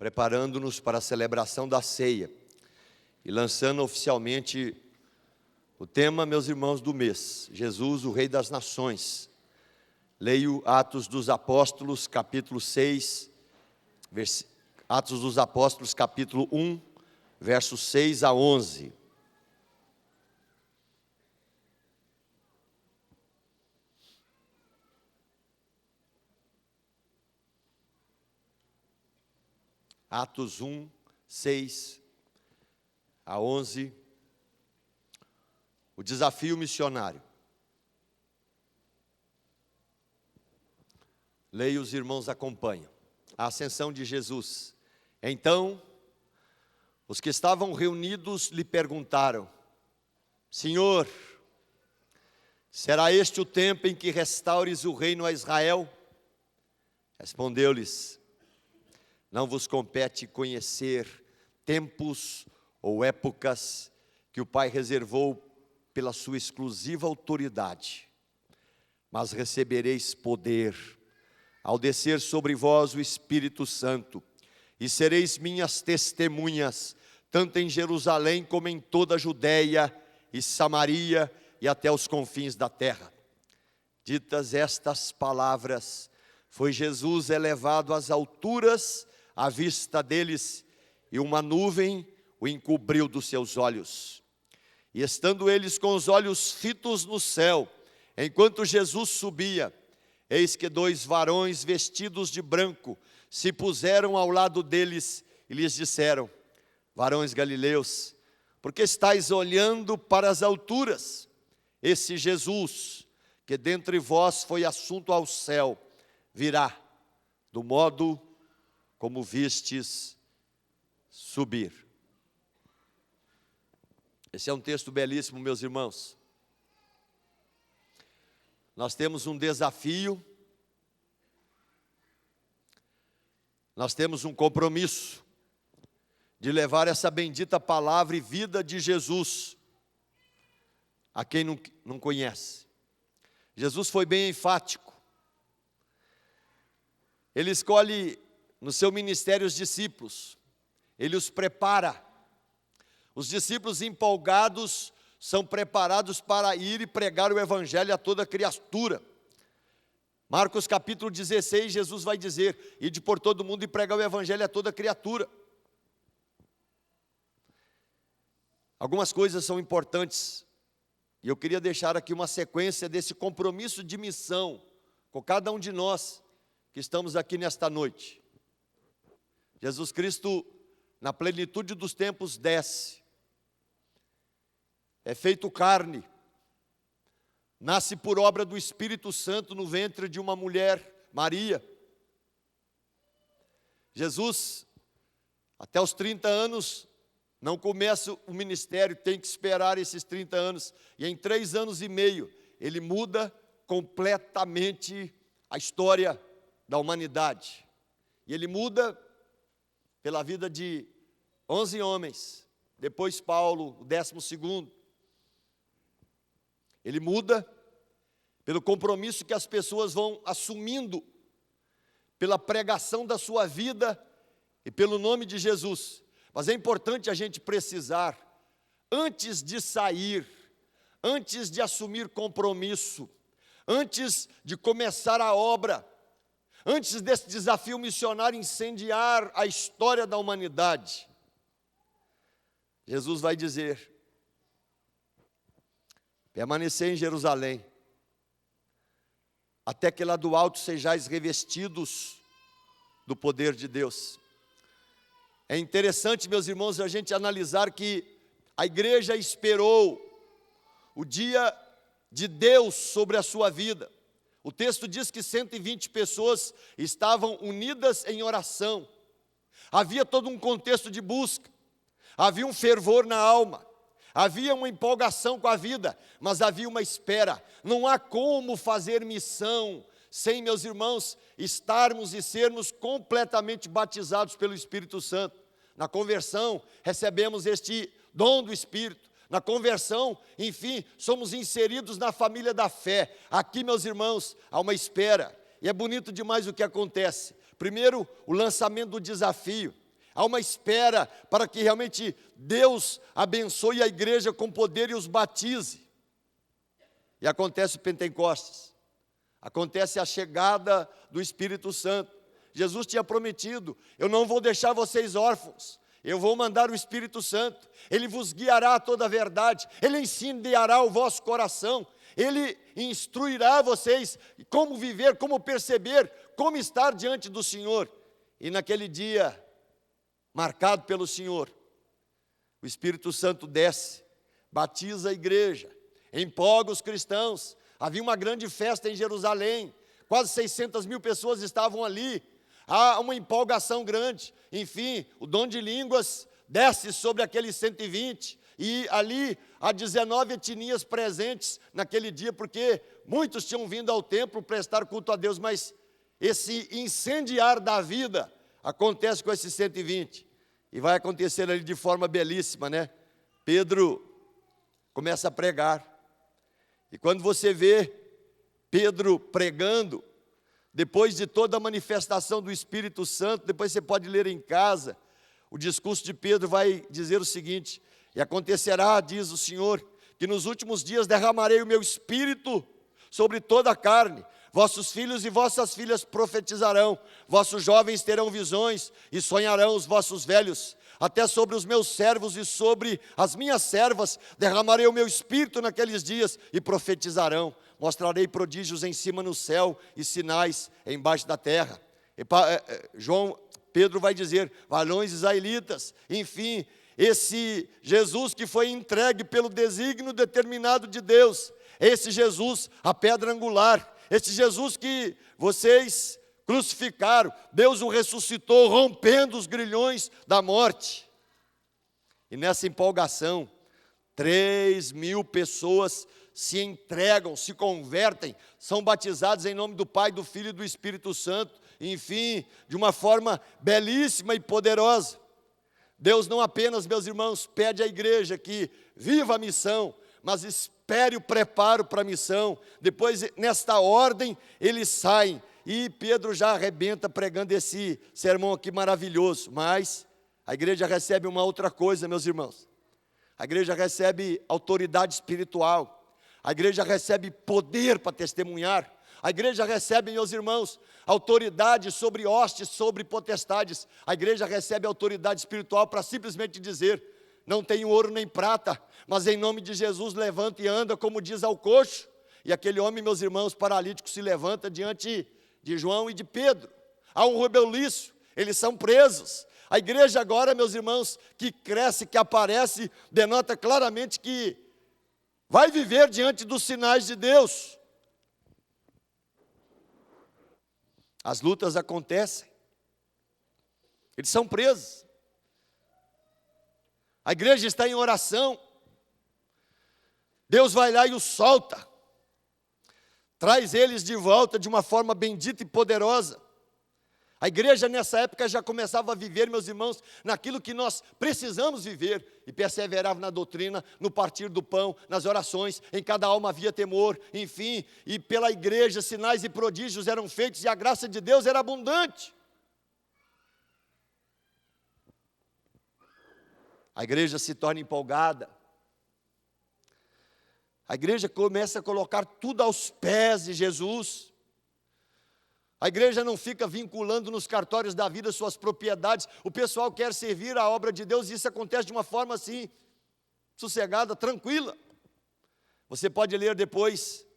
preparando-nos para a celebração da ceia e lançando oficialmente o tema, meus irmãos, do mês: Jesus, o Rei das Nações. Leio Atos dos Apóstolos, capítulo 6, Atos dos Apóstolos, capítulo 1, versos 6 a 11. Atos 1, 6 a 11, o desafio missionário. Leia, os irmãos acompanham. A ascensão de Jesus. Então, os que estavam reunidos lhe perguntaram: Senhor, será este o tempo em que restaures o reino a Israel? Respondeu-lhes: não vos compete conhecer tempos ou épocas que o Pai reservou pela sua exclusiva autoridade, mas recebereis poder ao descer sobre vós o Espírito Santo, e sereis minhas testemunhas, tanto em Jerusalém como em toda a Judeia e Samaria e até os confins da terra. Ditas estas palavras, foi Jesus elevado às alturas à vista deles, e uma nuvem o encobriu dos seus olhos. E estando eles com os olhos fitos no céu, enquanto Jesus subia, eis que 2 varões vestidos de branco se puseram ao lado deles e lhes disseram: varões galileus, por que estáis olhando para as alturas? Esse Jesus, que dentre vós foi assunto ao céu, virá do modo como vistes subir. Esse é um texto belíssimo, meus irmãos. Nós temos um desafio, nós temos um compromisso de levar essa bendita palavra e vida de Jesus a quem não conhece. Jesus foi bem enfático. Ele escolhe no seu ministério os discípulos, ele os prepara. Os discípulos empolgados são preparados para ir e pregar o evangelho a toda criatura. Marcos capítulo 16, Jesus vai dizer: ide por todo mundo e pregar o evangelho a toda criatura. Algumas coisas são importantes, e eu queria deixar aqui uma sequência desse compromisso de missão com cada um de nós que estamos aqui nesta noite. Jesus Cristo, na plenitude dos tempos, desce, é feito carne, nasce por obra do Espírito Santo no ventre de uma mulher, Maria. Jesus, até os 30 anos, não começa o ministério, tem que esperar esses 30 anos, e em 3 anos e meio, ele muda completamente a história da humanidade. E ele muda pela vida de 11 homens, depois Paulo, o 12º. Ele muda pelo compromisso que as pessoas vão assumindo, pela pregação da sua vida e pelo nome de Jesus. Mas é importante a gente precisar, antes de sair, antes de assumir compromisso, antes de começar a obra, antes desse desafio missionário incendiar a história da humanidade, Jesus vai dizer: permanecei em Jerusalém, até que lá do alto sejais revestidos do poder de Deus. É interessante, meus irmãos, a gente analisar que a igreja esperou o dia de Deus sobre a sua vida. O texto diz que 120 pessoas estavam unidas em oração. Havia todo um contexto de busca, havia um fervor na alma, havia uma empolgação com a vida, mas havia uma espera. Não há como fazer missão sem, meus irmãos, estarmos e sermos completamente batizados pelo Espírito Santo. Na conversão, recebemos este dom do Espírito. Na conversão, enfim, somos inseridos na família da fé. Aqui, meus irmãos, há uma espera. E é bonito demais o que acontece. Primeiro, o lançamento do desafio. há uma espera para que realmente Deus abençoe a igreja com poder e os batize. E acontece o Pentecostes, acontece a chegada do Espírito Santo. Jesus tinha prometido: eu não vou deixar vocês órfãos, eu vou mandar o Espírito Santo, Ele vos guiará a toda a verdade, Ele incendiará o vosso coração, Ele instruirá vocês como viver, como perceber, como estar diante do Senhor. E naquele dia, marcado pelo Senhor, o Espírito Santo desce, batiza a igreja, empolga os cristãos. Havia uma grande festa em Jerusalém, quase 600 mil pessoas estavam ali, há uma empolgação grande. Enfim, o dom de línguas desce sobre aqueles 120, e ali há 19 etnias presentes naquele dia, porque muitos tinham vindo ao templo prestar culto a Deus, mas esse incendiar da vida acontece com esses 120, e vai acontecer ali de forma belíssima, né? Pedro começa a pregar, e quando você vê Pedro pregando, depois de toda a manifestação do Espírito Santo, depois você pode ler em casa, o discurso de Pedro vai dizer o seguinte: e acontecerá, diz o Senhor, que nos últimos dias derramarei o meu Espírito sobre toda a carne, vossos filhos e vossas filhas profetizarão, vossos jovens terão visões, e sonharão os vossos velhos, até sobre os meus servos e sobre as minhas servas derramarei o meu Espírito naqueles dias, e profetizarão, mostrarei prodígios em cima no céu, e sinais embaixo da terra. Pedro vai dizer: varões israelitas, enfim, esse Jesus que foi entregue pelo desígnio determinado de Deus, esse Jesus, a pedra angular, esse Jesus que vocês crucificaram, Deus o ressuscitou, rompendo os grilhões da morte. E nessa empolgação, 3.000 pessoas se entregam, se convertem, são batizados em nome do Pai, do Filho e do Espírito Santo, enfim, de uma forma belíssima e poderosa. Deus não apenas, meus irmãos, pede à igreja que viva a missão, mas espere o preparo para a missão. Depois, nesta ordem, eles saem, e Pedro já arrebenta pregando esse sermão aqui maravilhoso. Mas a igreja recebe uma outra coisa, meus irmãos. A igreja recebe autoridade espiritual, a igreja recebe poder para testemunhar, a igreja recebe, meus irmãos, autoridade sobre hostes, sobre potestades. A igreja recebe autoridade espiritual para simplesmente dizer: não tenho ouro nem prata, mas em nome de Jesus levanta e anda, como diz ao coxo. E aquele homem, meus irmãos, paralítico, se levanta diante de João e de Pedro. Há um rebuliço, eles são presos. A igreja agora, meus irmãos, que cresce, que aparece, denota claramente que vai viver diante dos sinais de Deus. As lutas acontecem, eles são presos, a igreja está em oração, Deus vai lá e os solta, traz eles de volta de uma forma bendita e poderosa. A igreja nessa época já começava a viver, meus irmãos, naquilo que nós precisamos viver, e perseverava na doutrina, no partir do pão, nas orações, em cada alma havia temor, enfim, e pela igreja sinais e prodígios eram feitos, e a graça de Deus era abundante. A igreja se torna empolgada, a igreja começa a colocar tudo aos pés de Jesus. A igreja não fica vinculando nos cartórios da vida suas propriedades. O pessoal quer servir a obra de Deus, e isso acontece de uma forma assim, sossegada, tranquila. Você pode ler depois,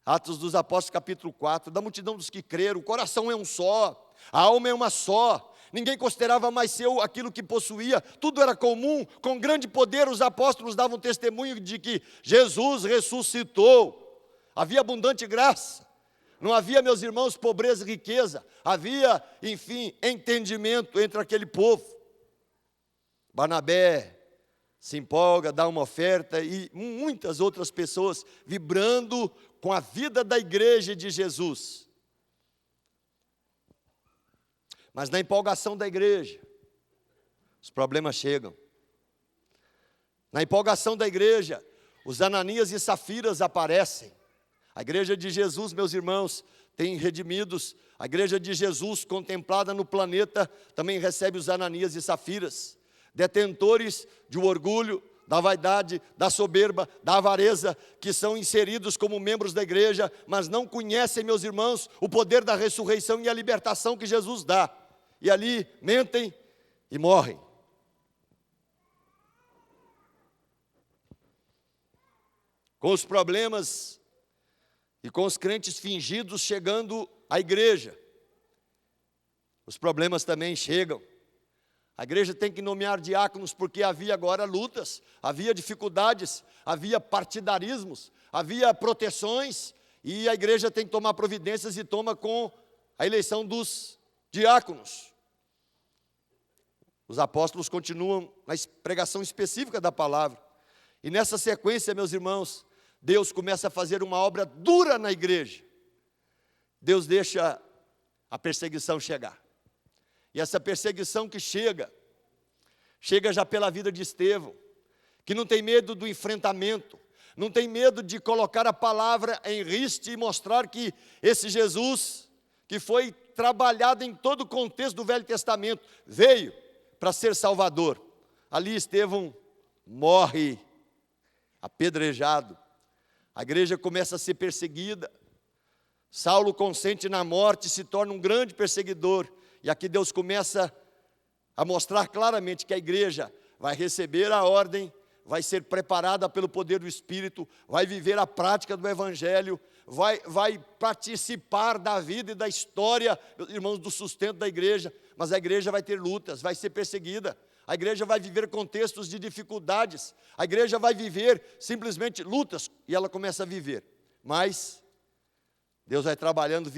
Atos dos Apóstolos capítulo 4, da multidão dos que creram, o coração é um só, a alma é uma só, ninguém considerava mais seu aquilo que possuía, tudo era comum, com grande poder os apóstolos davam testemunho de que Jesus ressuscitou, havia abundante graça. Não havia, meus irmãos, pobreza e riqueza, havia, enfim, entendimento entre aquele povo. Barnabé se empolga, dá uma oferta, e muitas outras pessoas vibrando com a vida da igreja de Jesus. Mas na empolgação da igreja, os problemas chegam. Na empolgação da igreja, os Ananias e Safiras aparecem. A igreja de Jesus, meus irmãos, tem redimidos. A igreja de Jesus, contemplada no planeta, também recebe os Ananias e Safiras, detentores de orgulho, da vaidade, da soberba, da avareza, que são inseridos como membros da igreja, mas não conhecem, meus irmãos, o poder da ressurreição e a libertação que Jesus dá. E ali mentem e morrem. Com os problemas e com os crentes fingidos chegando à igreja, os problemas também chegam. A igreja tem que nomear diáconos porque havia agora lutas, havia dificuldades, havia partidarismos, havia proteções, e a igreja tem que tomar providências e toma com a eleição dos diáconos. Os apóstolos continuam na pregação específica da palavra, e nessa sequência, meus irmãos, Deus começa a fazer uma obra dura na igreja. Deus deixa a perseguição chegar. E essa perseguição que chega já pela vida de Estevão, que não tem medo do enfrentamento, não tem medo de colocar a palavra em riste e mostrar que esse Jesus, que foi trabalhado em todo o contexto do Velho Testamento, veio para ser Salvador. Ali Estevão morre apedrejado. A igreja começa a ser perseguida. Saulo consente na morte, se torna um grande perseguidor. E aqui Deus começa a mostrar claramente que a igreja vai receber a ordem, vai ser preparada pelo poder do Espírito, vai viver a prática do Evangelho, vai participar da vida e da história, meus irmãos, do sustento da igreja. Mas a igreja vai ter lutas, vai ser perseguida. A igreja vai viver contextos de dificuldades. A igreja vai viver simplesmente lutas, e ela começa a viver. Mas Deus vai trabalhando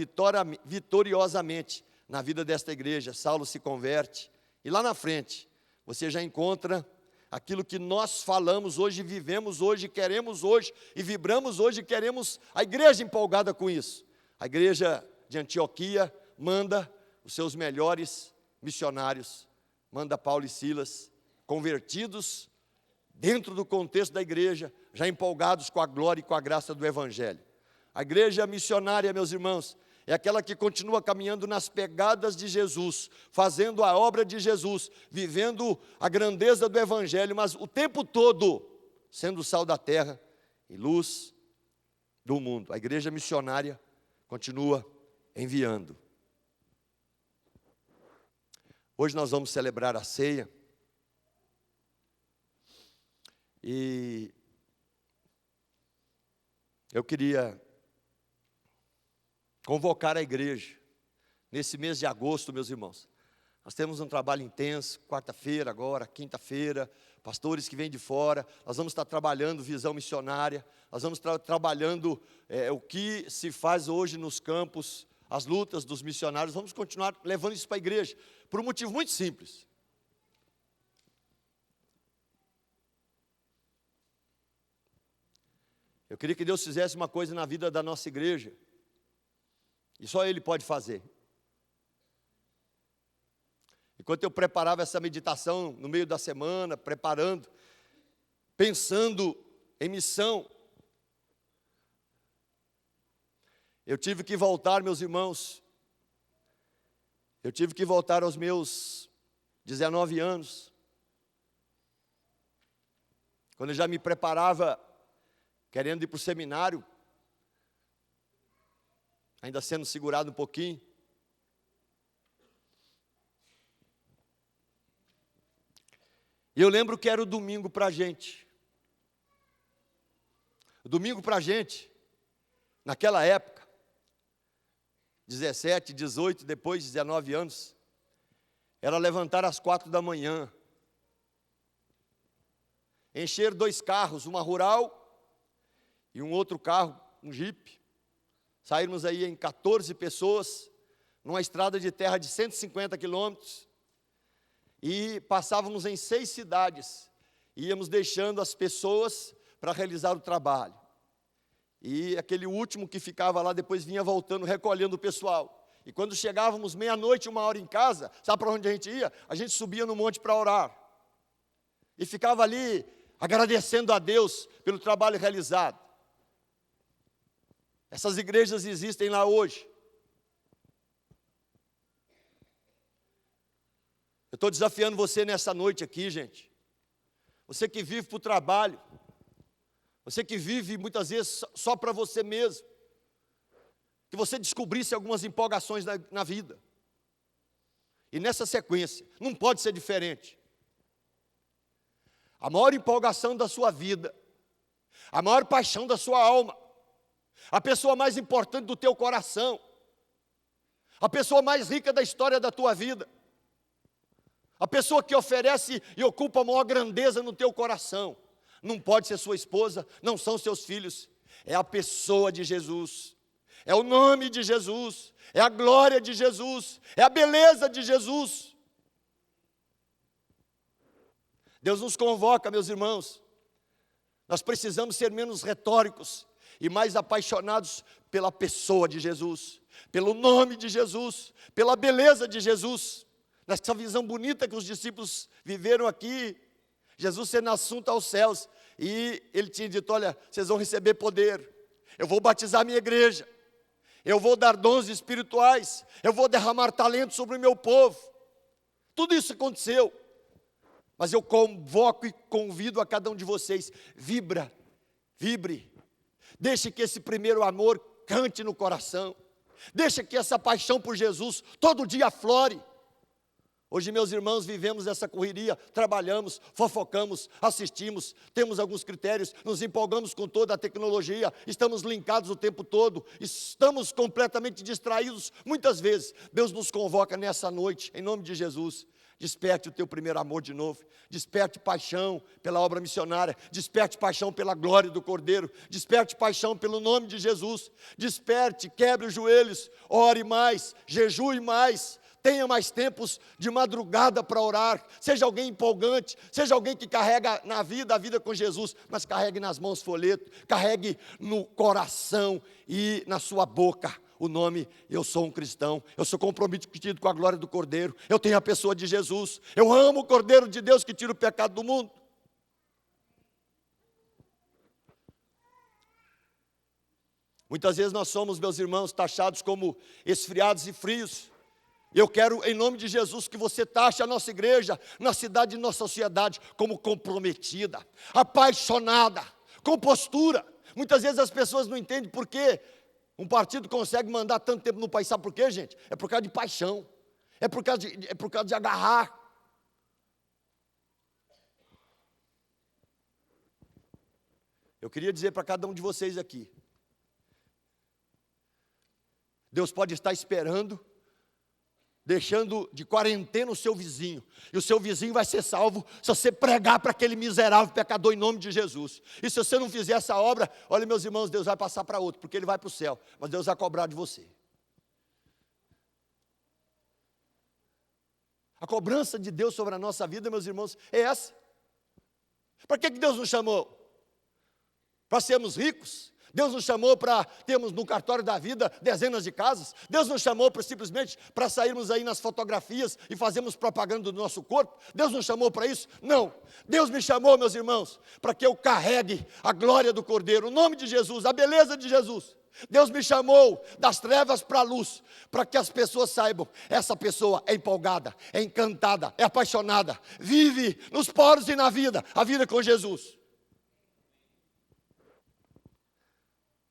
vitoriosamente na vida desta igreja. Saulo se converte, e lá na frente, você já encontra aquilo que nós falamos hoje, vivemos hoje, queremos hoje, e vibramos hoje, e queremos a igreja empolgada com isso. A igreja de Antioquia manda os seus melhores missionários, manda Paulo e Silas, convertidos dentro do contexto da igreja, já empolgados com a glória e com a graça do Evangelho. A igreja missionária, meus irmãos, é aquela que continua caminhando nas pegadas de Jesus, fazendo a obra de Jesus, vivendo a grandeza do Evangelho, mas o tempo todo sendo sal da terra e luz do mundo. A igreja missionária continua enviando. Hoje nós vamos celebrar a ceia. E eu queria convocar a igreja, nesse mês de agosto, meus irmãos. Nós temos um trabalho intenso, quarta-feira agora, quinta-feira, pastores que vêm de fora. Nós vamos estar trabalhando visão missionária, nós vamos estar trabalhando o que se faz hoje nos campos, as lutas dos missionários. Vamos continuar levando isso para a igreja, por um motivo muito simples. Eu queria que Deus fizesse uma coisa na vida da nossa igreja, e só Ele pode fazer. Enquanto eu preparava essa meditação no meio da semana, preparando, pensando em missão, eu tive que voltar, meus irmãos, eu tive que voltar aos meus 19 anos, quando eu já me preparava, querendo ir para o seminário, ainda sendo segurado um pouquinho. E eu lembro que era o domingo para a gente. O domingo para a gente, naquela época, 17, 18, depois 19 anos, era levantar às 4 da manhã, encher 2 carros, uma rural e um outro carro, um jipe. Saímos aí em 14 pessoas, numa estrada de terra de 150 quilômetros, e passávamos em 6 cidades, íamos deixando as pessoas para realizar o trabalho. E aquele último que ficava lá, depois vinha voltando, recolhendo o pessoal. E quando chegávamos meia-noite, 1h em casa, sabe para onde a gente ia? A gente subia no monte para orar. E ficava ali, agradecendo a Deus pelo trabalho realizado. Essas igrejas existem lá hoje. Eu estou desafiando você nessa noite aqui, gente. Você que vive para o trabalho, você que vive muitas vezes só para você mesmo, que você descobrisse algumas empolgações na vida. E nessa sequência, não pode ser diferente. A maior empolgação da sua vida, a maior paixão da sua alma, a pessoa mais importante do teu coração, a pessoa mais rica da história da tua vida, a pessoa que oferece e ocupa a maior grandeza no teu coração, não pode ser sua esposa, não são seus filhos, é a pessoa de Jesus, é o nome de Jesus, é a glória de Jesus, é a beleza de Jesus. Deus nos convoca, meus irmãos, nós precisamos ser menos retóricos e mais apaixonados pela pessoa de Jesus, pelo nome de Jesus, pela beleza de Jesus. Nessa visão bonita que os discípulos viveram aqui, Jesus sendo assunto aos céus, e ele tinha dito: olha, vocês vão receber poder, eu vou batizar a minha igreja, eu vou dar dons espirituais, eu vou derramar talento sobre o meu povo. Tudo isso aconteceu, mas eu convoco e convido a cada um de vocês: vibre, deixe que esse primeiro amor cante no coração, deixa que essa paixão por Jesus todo dia aflore. Hoje, meus irmãos, vivemos essa correria, trabalhamos, fofocamos, assistimos, temos alguns critérios, nos empolgamos com toda a tecnologia, estamos linkados o tempo todo, estamos completamente distraídos muitas vezes. Deus nos convoca nessa noite, em nome de Jesus. Desperte o teu primeiro amor de novo, desperte paixão pela obra missionária, desperte paixão pela glória do Cordeiro, desperte paixão pelo nome de Jesus, desperte, quebre os joelhos, ore mais, jejue mais, tenha mais tempos de madrugada para orar, seja alguém empolgante, seja alguém que carrega na vida, a vida com Jesus, mas carregue nas mãos folheto, carregue no coração e na sua boca o nome: eu sou um cristão, eu sou comprometido com a glória do Cordeiro, eu tenho a pessoa de Jesus, eu amo o Cordeiro de Deus que tira o pecado do mundo. Muitas vezes nós somos, meus irmãos, taxados como esfriados e frios. Eu quero, em nome de Jesus, que você taxe a nossa igreja, na cidade e na sociedade, como comprometida, apaixonada, com postura. Muitas vezes as pessoas não entendem por quê um partido consegue mandar tanto tempo no país. Sabe por quê, gente? É por causa de paixão, é por causa de agarrar. Eu queria dizer para cada um de vocês aqui: Deus pode estar esperando, deixando de quarentena o seu vizinho, e o seu vizinho vai ser salvo se você pregar para aquele miserável pecador em nome de Jesus. E se você não fizer essa obra, olha, meus irmãos, Deus vai passar para outro, porque ele vai para o céu, mas Deus vai cobrar de você. A cobrança de Deus sobre a nossa vida, meus irmãos, é essa. Para que Deus nos chamou? Para sermos ricos? Deus nos chamou para termos no cartório da vida dezenas de casas? Deus nos chamou simplesmente para sairmos aí nas fotografias e fazermos propaganda do nosso corpo? Deus nos chamou para isso? Não. Deus me chamou, meus irmãos, para que eu carregue a glória do Cordeiro, o nome de Jesus, a beleza de Jesus. Deus me chamou das trevas para a luz, para que as pessoas saibam: essa pessoa é empolgada, é encantada, é apaixonada, vive nos poros e na vida, a vida com Jesus.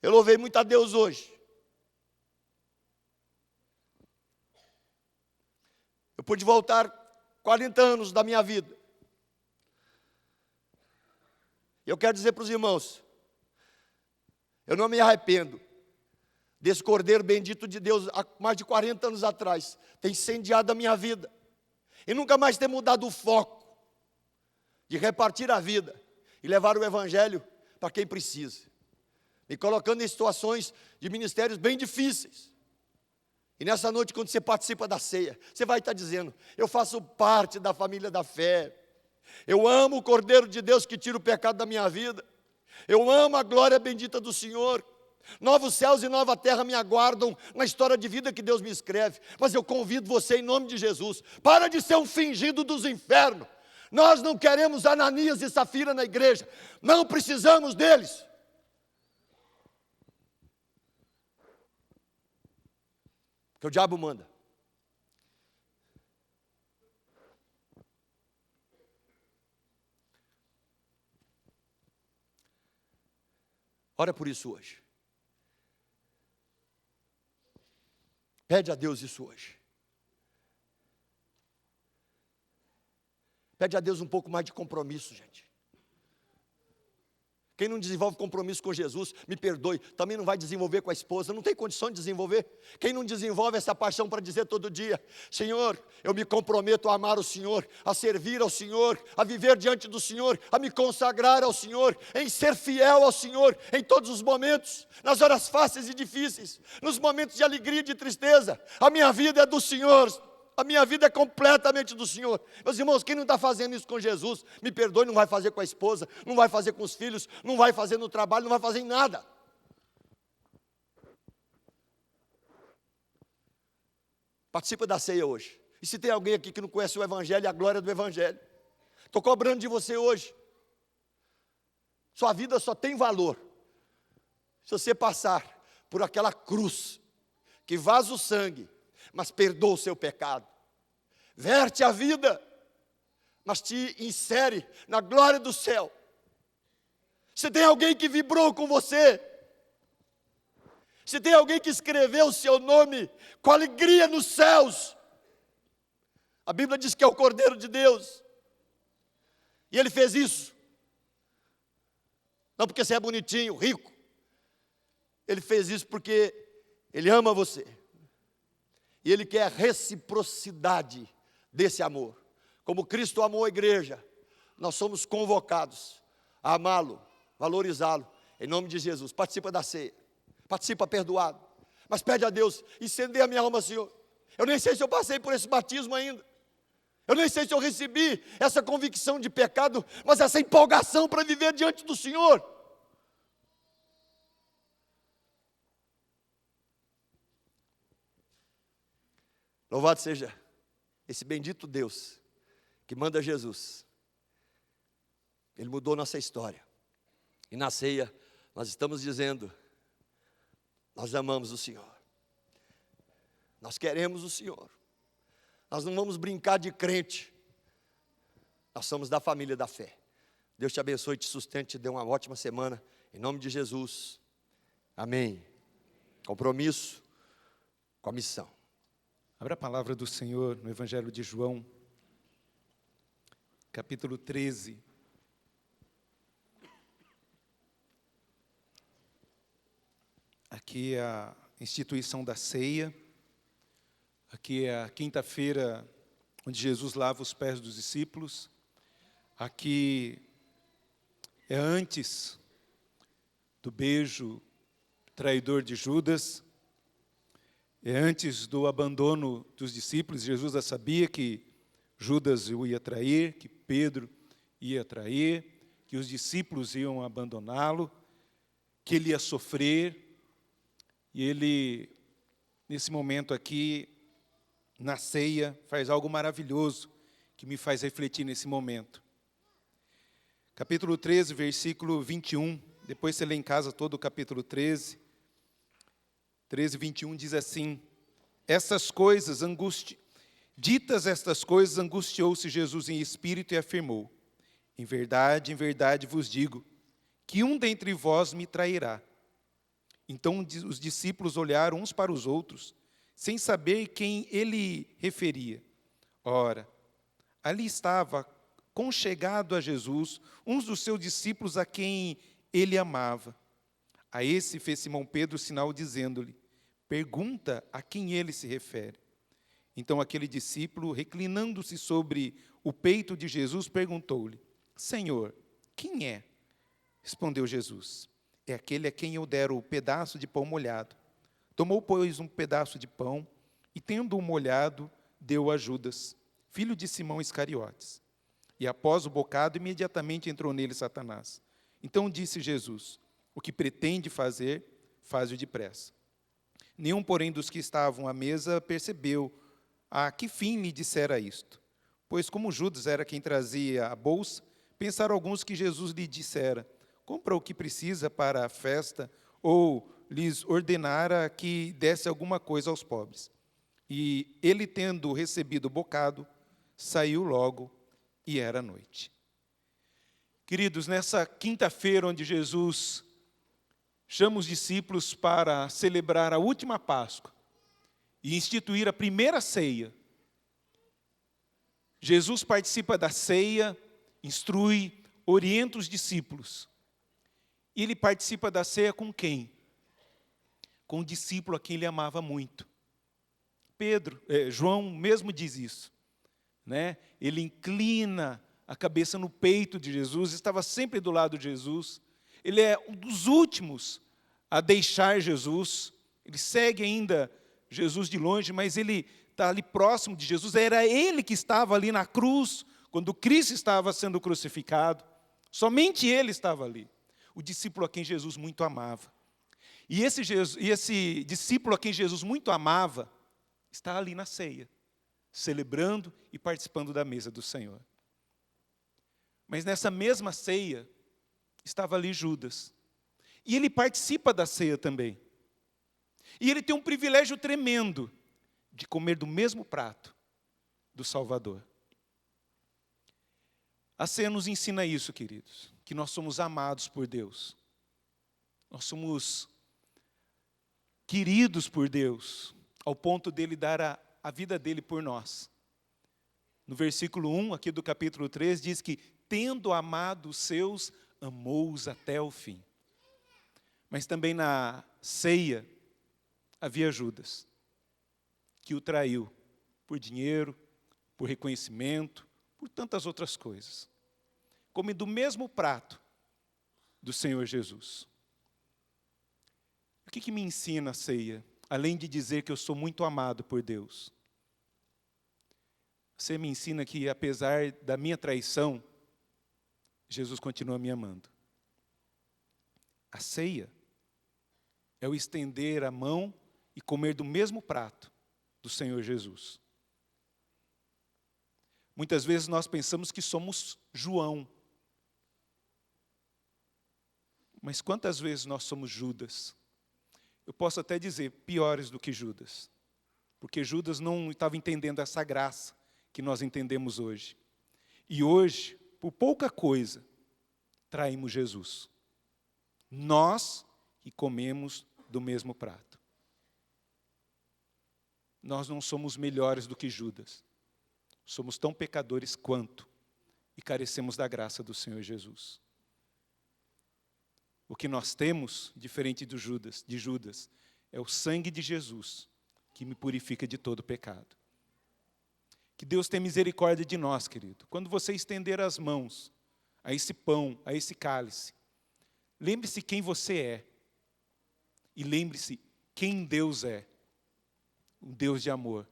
Eu louvei muito a Deus hoje. Eu pude voltar 40 anos da minha vida. Eu quero dizer para os irmãos: eu não me arrependo desse Cordeiro bendito de Deus, há mais de 40 anos atrás, tem incendiado a minha vida, e nunca mais ter mudado o foco de repartir a vida e levar o Evangelho para quem precisa, me colocando em situações de ministérios bem difíceis. E nessa noite, quando você participa da ceia, você vai estar dizendo: eu faço parte da família da fé, eu amo o Cordeiro de Deus que tira o pecado da minha vida, eu amo a glória bendita do Senhor. Novos céus e nova terra me aguardam na história de vida que Deus me escreve. Mas eu convido você, em nome de Jesus, para de ser um fingido dos infernos. Nós não queremos Ananias e Safira na igreja, não precisamos deles. Porque o diabo manda. Ora por isso hoje. Pede a Deus isso hoje. Pede a Deus um pouco mais de compromisso, gente. Quem não desenvolve compromisso com Jesus, me perdoe, também não vai desenvolver com a esposa, não tem condição de desenvolver. Quem não desenvolve essa paixão para dizer todo dia: Senhor, eu me comprometo a amar o Senhor, a servir ao Senhor, a viver diante do Senhor, a me consagrar ao Senhor, em ser fiel ao Senhor em todos os momentos, nas horas fáceis e difíceis, nos momentos de alegria e de tristeza. A minha vida é do Senhor. A minha vida é completamente do Senhor. Meus irmãos, quem não está fazendo isso com Jesus, me perdoe, não vai fazer com a esposa, não vai fazer com os filhos, não vai fazer no trabalho, não vai fazer em nada. Participa da ceia hoje. E se tem alguém aqui que não conhece o Evangelho e a glória do Evangelho, estou cobrando de você hoje. Sua vida só tem valor se você passar por aquela cruz que vaza o sangue, mas perdoa o seu pecado, verte a vida, mas te insere na glória do céu. Se tem alguém que vibrou com você, se tem alguém que escreveu o seu nome com alegria nos céus, a Bíblia diz que é o Cordeiro de Deus, e ele fez isso, não porque você é bonitinho, rico, ele fez isso porque ele ama você. E Ele quer a reciprocidade desse amor. Como Cristo amou a igreja, nós somos convocados a amá-lo, valorizá-lo, em nome de Jesus. Participa da ceia, participa perdoado, mas pede a Deus, incendeia a minha alma, Senhor. Eu nem sei se eu passei por esse batismo ainda, eu nem sei se eu recebi essa convicção de pecado, mas essa empolgação para viver diante do Senhor. Louvado seja esse bendito Deus que manda Jesus. Ele mudou nossa história. E na ceia nós estamos dizendo: nós amamos o Senhor. Nós queremos o Senhor. Nós não vamos brincar de crente. Nós somos da família da fé. Deus te abençoe, te sustente, te dê uma ótima semana. Em nome de Jesus. Amém. Compromisso com a missão. Abra a palavra do Senhor no Evangelho de João, capítulo 13. Aqui é a instituição da ceia. Aqui é a quinta-feira onde Jesus lava os pés dos discípulos. Aqui é antes do beijo traidor de Judas. É antes do abandono dos discípulos. Jesus já sabia que Judas o ia trair, que Pedro ia trair, que os discípulos iam abandoná-lo, que ele ia sofrer. E ele, nesse momento aqui, na ceia, faz algo maravilhoso, que me faz refletir nesse momento. Capítulo 13, versículo 21, depois você lê em casa todo o capítulo 13, 21 diz assim: ditas estas coisas, angustiou-se Jesus em espírito e afirmou: em verdade vos digo, que um dentre vós me trairá. Então os discípulos olharam uns para os outros, sem saber quem ele referia. Ora, ali estava, conchegado a Jesus, um dos seus discípulos a quem ele amava. A esse fez Simão Pedro sinal, dizendo-lhe: pergunta a quem ele se refere. Então aquele discípulo, reclinando-se sobre o peito de Jesus, perguntou-lhe: Senhor, quem é? Respondeu Jesus: é aquele a quem eu der o pedaço de pão molhado. Tomou, pois, um pedaço de pão, e tendo-o molhado, deu a Judas, filho de Simão Iscariotes. E após o bocado, imediatamente entrou nele Satanás. Então disse Jesus: o que pretende fazer, faz-o depressa. Nenhum, porém, dos que estavam à mesa percebeu a que fim lhe dissera isto. Pois como Judas era quem trazia a bolsa, pensaram alguns que Jesus lhe dissera: compra o que precisa para a festa, ou lhes ordenara que desse alguma coisa aos pobres. E ele, tendo recebido o bocado, saiu logo, e era noite. Queridos, nessa quinta-feira onde Jesus chama os discípulos para celebrar a última Páscoa e instituir a primeira ceia. Jesus participa da ceia, instrui, orienta os discípulos. E ele participa da ceia com quem? Com o discípulo a quem ele amava muito. João mesmo diz isso, né? Ele inclina a cabeça no peito de Jesus, estava sempre do lado de Jesus. Ele é um dos últimos a deixar Jesus. Ele segue ainda Jesus de longe, mas ele está ali próximo de Jesus. Era ele que estava ali na cruz, quando Cristo estava sendo crucificado. Somente ele estava ali. O discípulo a quem Jesus muito amava. E esse discípulo a quem Jesus muito amava, está ali na ceia, celebrando e participando da mesa do Senhor. Mas nessa mesma ceia, estava ali Judas. E ele participa da ceia também. E ele tem um privilégio tremendo de comer do mesmo prato do Salvador. A ceia nos ensina isso, queridos, que nós somos amados por Deus. Nós somos queridos por Deus, ao ponto dele dar a vida dele por nós. No versículo 1, aqui do capítulo 3, diz que, tendo amado os seus, amou-os até o fim. Mas também na ceia, havia Judas, que o traiu por dinheiro, por reconhecimento, por tantas outras coisas. Come do mesmo prato do Senhor Jesus. O que me ensina a ceia? Além de dizer que eu sou muito amado por Deus. Você me ensina que, apesar da minha traição, Jesus continua me amando. A ceia é o estender a mão e comer do mesmo prato do Senhor Jesus. Muitas vezes nós pensamos que somos João. Mas quantas vezes nós somos Judas? Eu posso até dizer, piores do que Judas. Porque Judas não estava entendendo essa graça que nós entendemos hoje. E hoje, por pouca coisa, traímos Jesus. Nós que comemos do mesmo prato. Nós não somos melhores do que Judas. Somos tão pecadores quanto e carecemos da graça do Senhor Jesus. O que nós temos, diferente de Judas, é o sangue de Jesus, que me purifica de todo pecado. Que Deus tenha misericórdia de nós, querido. Quando você estender as mãos a esse pão, a esse cálice, lembre-se quem você é. E lembre-se quem Deus é. Um Deus de amor,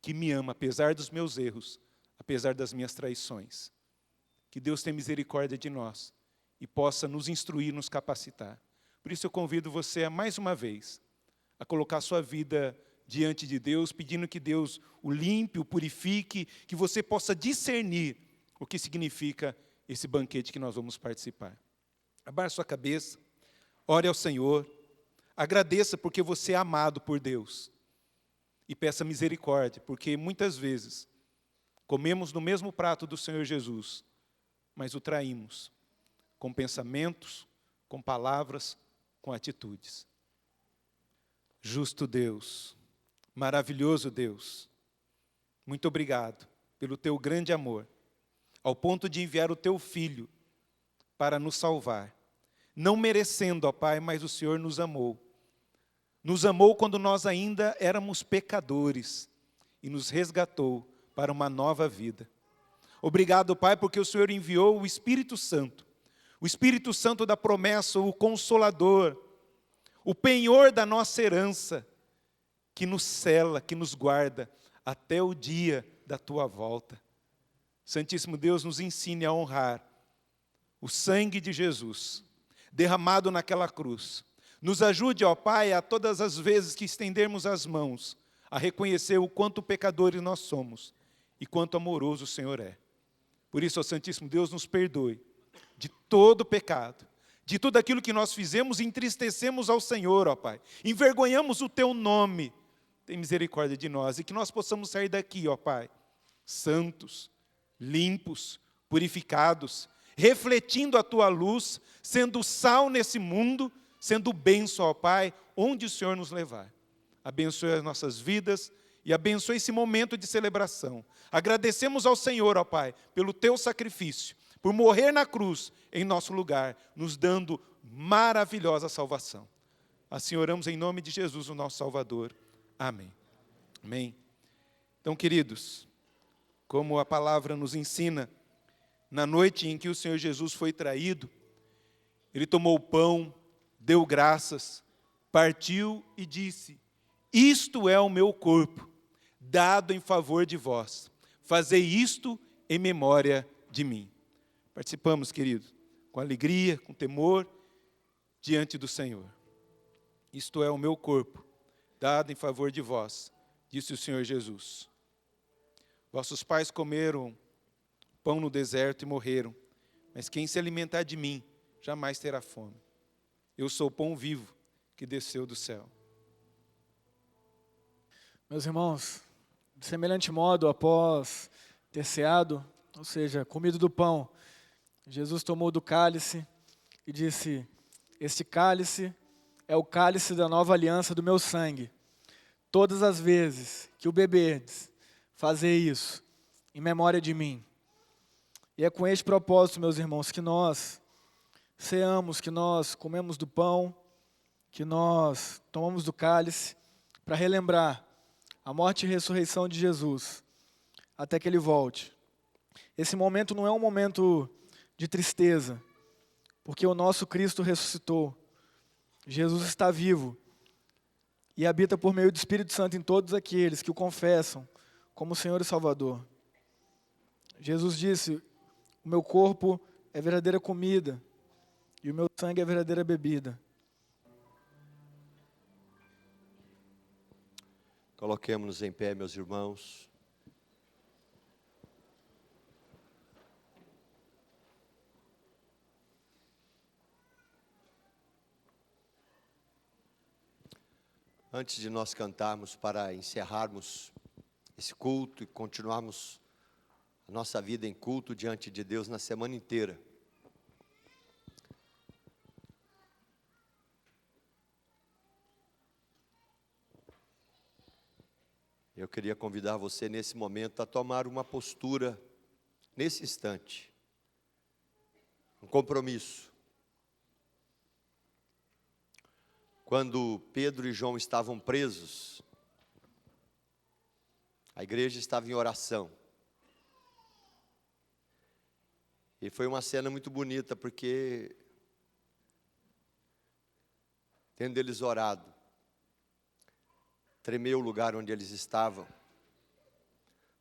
que me ama, apesar dos meus erros, apesar das minhas traições. Que Deus tenha misericórdia de nós e possa nos instruir, nos capacitar. Por isso eu convido você a, mais uma vez, a colocar sua vida diante de Deus, pedindo que Deus o limpe, o purifique, que você possa discernir o que significa esse banquete que nós vamos participar. Abaixe sua cabeça, ore ao Senhor, agradeça porque você é amado por Deus. E peça misericórdia, porque muitas vezes comemos no mesmo prato do Senhor Jesus, mas o traímos com pensamentos, com palavras, com atitudes. Justo Deus, maravilhoso Deus, muito obrigado pelo teu grande amor, ao ponto de enviar o teu Filho para nos salvar. Não merecendo, ó Pai, mas o Senhor nos amou. Nos amou quando nós ainda éramos pecadores e nos resgatou para uma nova vida. Obrigado, Pai, porque o Senhor enviou o Espírito Santo da promessa, o Consolador, o penhor da nossa herança, que nos cela, que nos guarda até o dia da Tua volta. Santíssimo Deus, nos ensine a honrar o sangue de Jesus, derramado naquela cruz. Nos ajude, ó Pai, a todas as vezes que estendermos as mãos, a reconhecer o quanto pecadores nós somos e quanto amoroso o Senhor é. Por isso, ó Santíssimo Deus, nos perdoe de todo pecado, de tudo aquilo que nós fizemos e entristecemos ao Senhor, ó Pai. Envergonhamos o Teu nome. Tem misericórdia de nós e que nós possamos sair daqui, ó Pai, santos, limpos, purificados, refletindo a Tua luz, sendo sal nesse mundo, sendo bênção, ó Pai, onde o Senhor nos levar. Abençoe as nossas vidas e abençoe esse momento de celebração. Agradecemos ao Senhor, ó Pai, pelo teu sacrifício, por morrer na cruz em nosso lugar, nos dando maravilhosa salvação. Assim oramos em nome de Jesus, o nosso Salvador. Amém. Amém. Então, queridos, como a palavra nos ensina, na noite em que o Senhor Jesus foi traído, Ele tomou o pão, deu graças, partiu e disse: isto é o meu corpo, dado em favor de vós. Fazei isto em memória de mim. Participamos, queridos, com alegria, com temor, diante do Senhor. Isto é o meu corpo, dado em favor de vós, disse o Senhor Jesus. Vossos pais comeram pão no deserto e morreram, mas quem se alimentar de mim jamais terá fome. Eu sou o pão vivo que desceu do céu. Meus irmãos, de semelhante modo, após ter ceado, ou seja, comido do pão, Jesus tomou do cálice e disse: este cálice é o cálice da nova aliança do meu sangue. Todas as vezes que o beberdes, fazei isso em memória de mim. E é com este propósito, meus irmãos, que nós ceamos, que nós comemos do pão, que nós tomamos do cálice, para relembrar a morte e ressurreição de Jesus, até que Ele volte. Esse momento não é um momento de tristeza, porque o nosso Cristo ressuscitou. Jesus está vivo e habita por meio do Espírito Santo em todos aqueles que o confessam como Senhor e Salvador. Jesus disse: o meu corpo é verdadeira comida e o meu sangue é verdadeira bebida. Coloquemos-nos em pé, meus irmãos. Antes de nós cantarmos para encerrarmos esse culto e continuarmos a nossa vida em culto diante de Deus na semana inteira, eu queria convidar você nesse momento a tomar uma postura, nesse instante, um compromisso. Quando Pedro e João estavam presos, a igreja estava em oração. E foi uma cena muito bonita, porque, tendo eles orado, tremeu o lugar onde eles estavam.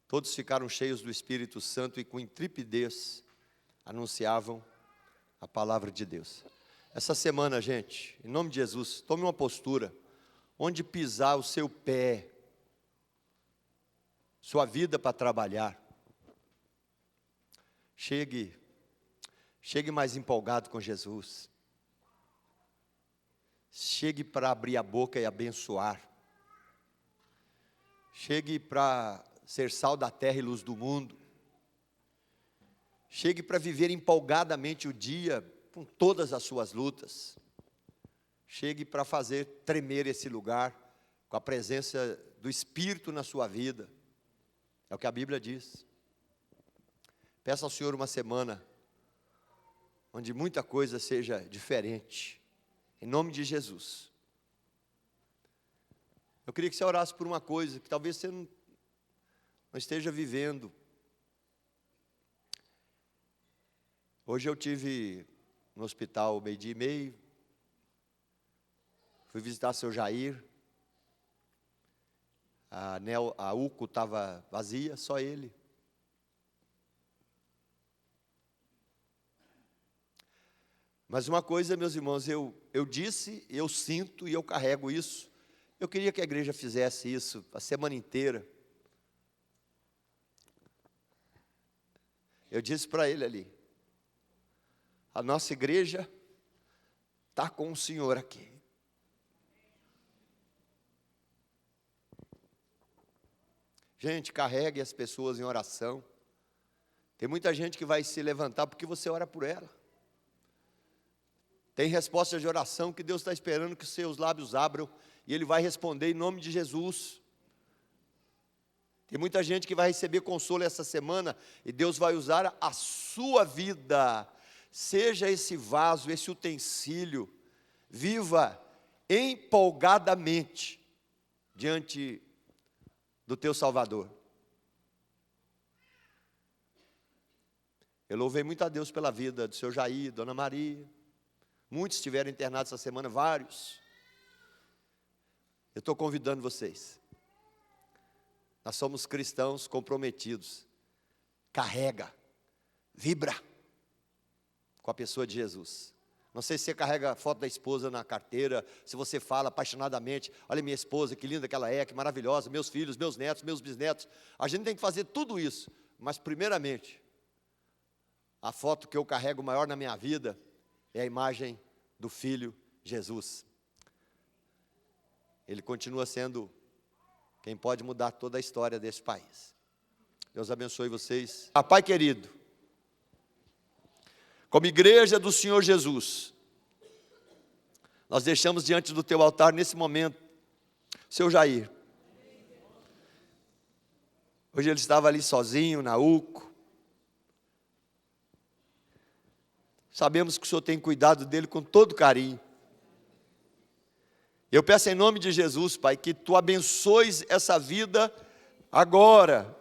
Todos ficaram cheios do Espírito Santo e com intrepidez anunciavam a palavra de Deus. Essa semana, gente, em nome de Jesus, tome uma postura onde pisar o seu pé, sua vida para trabalhar. Chegue mais empolgado com Jesus. Chegue para abrir a boca e abençoar. Chegue para ser sal da terra e luz do mundo. Chegue para viver empolgadamente o dia com todas as suas lutas. Chegue para fazer tremer esse lugar com a presença do Espírito na sua vida. É o que a Bíblia diz. Peça ao Senhor uma semana onde muita coisa seja diferente, em nome de Jesus. Eu queria que você orasse por uma coisa que talvez você não esteja vivendo. Hoje eu tive no hospital 12:30, fui visitar seu Jair, a UCO estava vazia, só ele. Mas uma coisa, meus irmãos, eu disse, eu sinto e eu carrego isso. Eu queria que a igreja fizesse isso a semana inteira. Eu disse para ele ali: a nossa igreja está com o Senhor aqui. Gente, carregue as pessoas em oração. Tem muita gente que vai se levantar porque você ora por ela. Tem resposta de oração que Deus está esperando que os seus lábios abram e Ele vai responder em nome de Jesus. Tem muita gente que vai receber consolo essa semana e Deus vai usar a sua vida. Seja esse vaso, esse utensílio, viva empolgadamente diante do teu Salvador. Eu louvei muito a Deus pela vida do seu Jair, Dona Maria. Muitos estiveram internados essa semana, vários. Eu estou convidando vocês. Nós somos cristãos comprometidos. Carrega, vibra com a pessoa de Jesus. Não sei se você carrega a foto da esposa na carteira, se você fala apaixonadamente, olha minha esposa, que linda que ela é, que maravilhosa, meus filhos, meus netos, meus bisnetos. A gente tem que fazer tudo isso, mas primeiramente, a foto que eu carrego maior na minha vida é a imagem do Filho Jesus. Ele continua sendo quem pode mudar toda a história desse país. Deus abençoe vocês. Pai querido, como igreja do Senhor Jesus, nós deixamos diante do teu altar nesse momento, seu Jair. Hoje ele estava ali sozinho, na UCO. Sabemos que o Senhor tem cuidado dele com todo carinho. Eu peço em nome de Jesus, Pai, que Tu abençoes essa vida agora.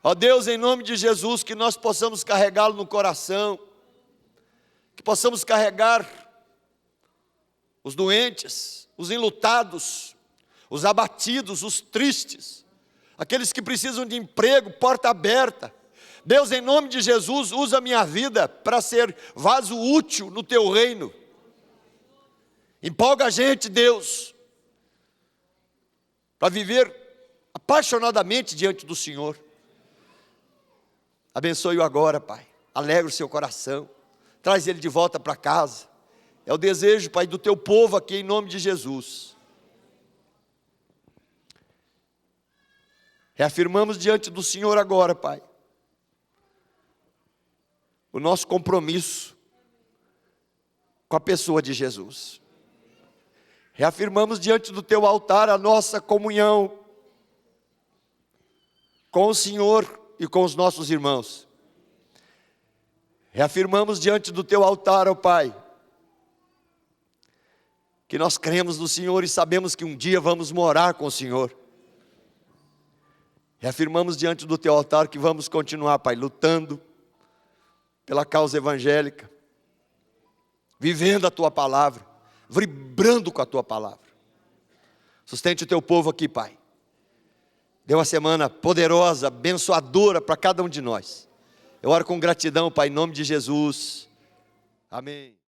Ó Deus, em nome de Jesus, que nós possamos carregá-lo no coração, que possamos carregar os doentes, os enlutados, os abatidos, os tristes, aqueles que precisam de emprego, porta aberta. Deus, em nome de Jesus, usa a minha vida para ser vaso útil no Teu reino. Empolga a gente, Deus, para viver apaixonadamente diante do Senhor. Abençoe-o agora, Pai. Alegra o seu coração. Traz ele de volta para casa. É o desejo, Pai, do Teu povo aqui, em nome de Jesus. Reafirmamos diante do Senhor agora, Pai, o nosso compromisso com a pessoa de Jesus. Reafirmamos diante do Teu altar a nossa comunhão com o Senhor e com os nossos irmãos. Reafirmamos diante do Teu altar, ó Pai, que nós cremos no Senhor e sabemos que um dia vamos morar com o Senhor. Reafirmamos diante do Teu altar que vamos continuar, Pai, lutando pela causa evangélica, vivendo a Tua palavra, vibrando com a Tua palavra. Sustente o Teu povo aqui, Pai. Dê uma semana poderosa, abençoadora para cada um de nós. Eu oro com gratidão, Pai, em nome de Jesus. Amém.